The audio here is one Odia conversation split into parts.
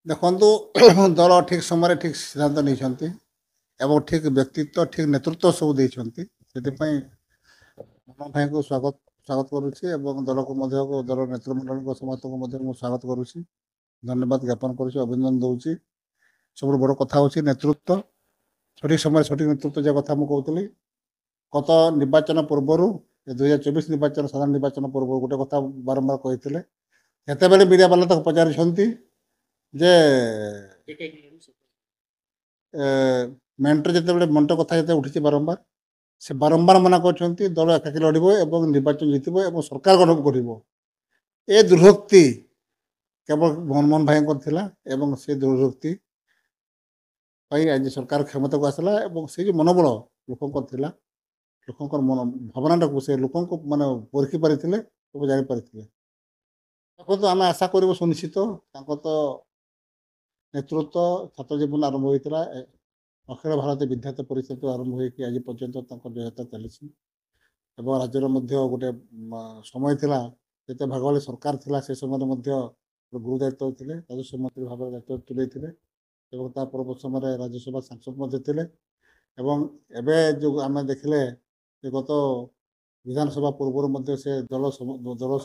ଦେଖନ୍ତୁ ଦଳ ଠିକ୍ ସମୟରେ ଠିକ୍ ସିଦ୍ଧାନ୍ତ ନେଇଛନ୍ତି ଏବଂ ଠିକ୍ ବ୍ୟକ୍ତିତ୍ୱ ଠିକ୍ ନେତୃତ୍ୱ ସବୁ ଦେଇଛନ୍ତି। ସେଥିପାଇଁ ମନୋଜ ଭାଇଙ୍କୁ ସ୍ୱାଗତ କରୁଛି ଏବଂ ଦଳକୁ ମଧ୍ୟ ଦଳ ନେତୃମଣ୍ଡଳୀଙ୍କ ସମସ୍ତଙ୍କୁ ମଧ୍ୟ ମୁଁ ସ୍ୱାଗତ କରୁଛି, ଧନ୍ୟବାଦ ଜ୍ଞାପନ କରୁଛି, ଅଭିନନ୍ଦନ ଦେଉଛି। ସବୁଠୁ ବଡ଼ କଥା ହେଉଛି ନେତୃତ୍ୱ, ସଠିକ୍ ସମୟରେ ସଠିକ୍ ନେତୃତ୍ୱ ଯେ କଥା ମୁଁ କହୁଥିଲି। ଗତ ନିର୍ବାଚନ ପୂର୍ବରୁ 2024 ନିର୍ବାଚନ ସାଧାରଣ ନିର୍ବାଚନ ପୂର୍ବରୁ ଗୋଟେ କଥା ବାରମ୍ବାର କହିଥିଲେ। ସେତେବେଳେ ମିଡ଼ିଆ ବାଲା ତାକୁ ପଚାରିଛନ୍ତି ଯେ ମେଣ୍ଟର ଯେତେବେଳେ ମେଣ୍ଟ କଥା ଯେତେବେଳେ ଉଠିଛି ବାରମ୍ବାର, ସେ ବାରମ୍ବାର ମନା କରୁଛନ୍ତି ଦଳ ଏକାକୀ ଲଢ଼ିବ ଏବଂ ନିର୍ବାଚନ ଜିତିବ ଏବଂ ସରକାର ଗଠନ କରିବ। ଏ ଦୃଢ଼ୋକ୍ତି କେବଳ ମନମୋହନ ଭାଇଙ୍କର ଥିଲା ଏବଂ ସେ ଦୃଢ଼ୋକ୍ତି ପାଇଁ ଆଜି ସରକାର କ୍ଷମତାକୁ ଆସିଲା ଏବଂ ସେ ଯେଉଁ ମନୋବଳ ଲୋକଙ୍କର ଥିଲା, ଲୋକଙ୍କର ଭାବନାଟାକୁ ସେ ଲୋକଙ୍କୁ ମାନେ ପରଖି ପାରିଥିଲେ ଏବଂ ଜାଣିପାରିଥିଲେ। ଦେଖନ୍ତୁ ଆମେ ଆଶା କରିବୁ ସୁନିଶ୍ଚିତ ତାଙ୍କ ତ ନେତୃତ୍ୱ ଛାତ୍ର ଜୀବନ ଆରମ୍ଭ ହୋଇଥିଲା, ଅଖିଳ ଭାରତ ବିଦ୍ୟାର୍ଥୀ ପରିଷଦ ଆରମ୍ଭ ହୋଇକି ଆଜି ପର୍ଯ୍ୟନ୍ତ ତାଙ୍କର ଯାତ୍ରା ଚାଲିଛି। ଏବଂ ରାଜ୍ୟର ମଧ୍ୟ ଗୋଟେ ସମୟ ଥିଲା ଯେତେ ଭାଗବଳୀ ସରକାର ଥିଲା, ସେ ସମୟରେ ମଧ୍ୟ ଗୁରୁ ଦାୟିତ୍ୱ ଥିଲେ, ରାଜସ୍ୱ ମନ୍ତ୍ରୀ ଭାବରେ ଦାୟିତ୍ୱ ତୁଲେଇଥିଲେ ଏବଂ ତା ପରବର୍ତ୍ତୀ ସମୟରେ ରାଜ୍ୟସଭା ସାଂସଦ ମଧ୍ୟ ଥିଲେ। ଏବଂ ଏବେ ଯେଉଁ ଆମେ ଦେଖିଲେ ଯେ ଗତ ବିଧାନସଭା ପୂର୍ବରୁ ମଧ୍ୟ ସେ ଦଳ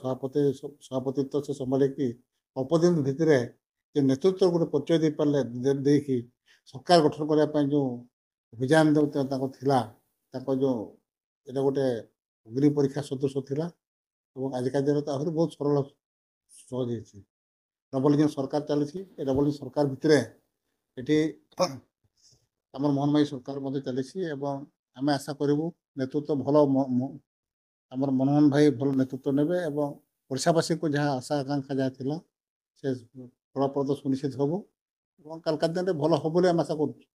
ସଭାପତିତ୍ୱ ସେ ସମ୍ଭାଳିକି ଅଳ୍ପ ଦିନ ଭିତରେ ଯେ ନେତୃତ୍ୱ ଗୋଟେ ପରିଚୟ ଦେଇପାରିଲେ, ଦେଇକି ସରକାର ଗଠନ କରିବା ପାଇଁ ଯେଉଁ ଅଭିଯାନ ତାଙ୍କ ଥିଲା, ତାଙ୍କ ଯେଉଁ ଏଇଟା ଗୋଟେ ଅଗ୍ନି ପରୀକ୍ଷା ସଦୃଶ ଥିଲା ଏବଂ ଆଜିକା ଦିନରେ ତ ଆହୁରି ବହୁତ ସରଳ ସହଜ ହେଇଛି। ଡବଲ ଇଞ୍ଜିନ୍ ସରକାର ଚାଲିଛି, ଏ ଡବଲ ଇଞ୍ଜିନ୍ ସରକାର ଭିତରେ ଏଠି ଆମର ମୋହନ ମାଝୀ ସରକାର ମଧ୍ୟ ଚାଲିଛି ଏବଂ ଆମେ ଆଶା କରିବୁ ନେତୃତ୍ୱ ଭଲ ଆମର ମନମୋହନ ଭାଇ ଭଲ ନେତୃତ୍ୱ ନେବେ ଏବଂ ଓଡ଼ିଶାବାସୀଙ୍କୁ ଯାହା ଆଶା ଆକାଂକ୍ଷା ଯାହା ଥିଲା ସେ ଫଳପ୍ରଦ ସୁନିଶ୍ଚିତ ହେବ ଏବଂ କାଲକା ଦିନରେ ଭଲ ହେବ ବୋଲି ଆମେ ଆଶା କରୁଛୁ।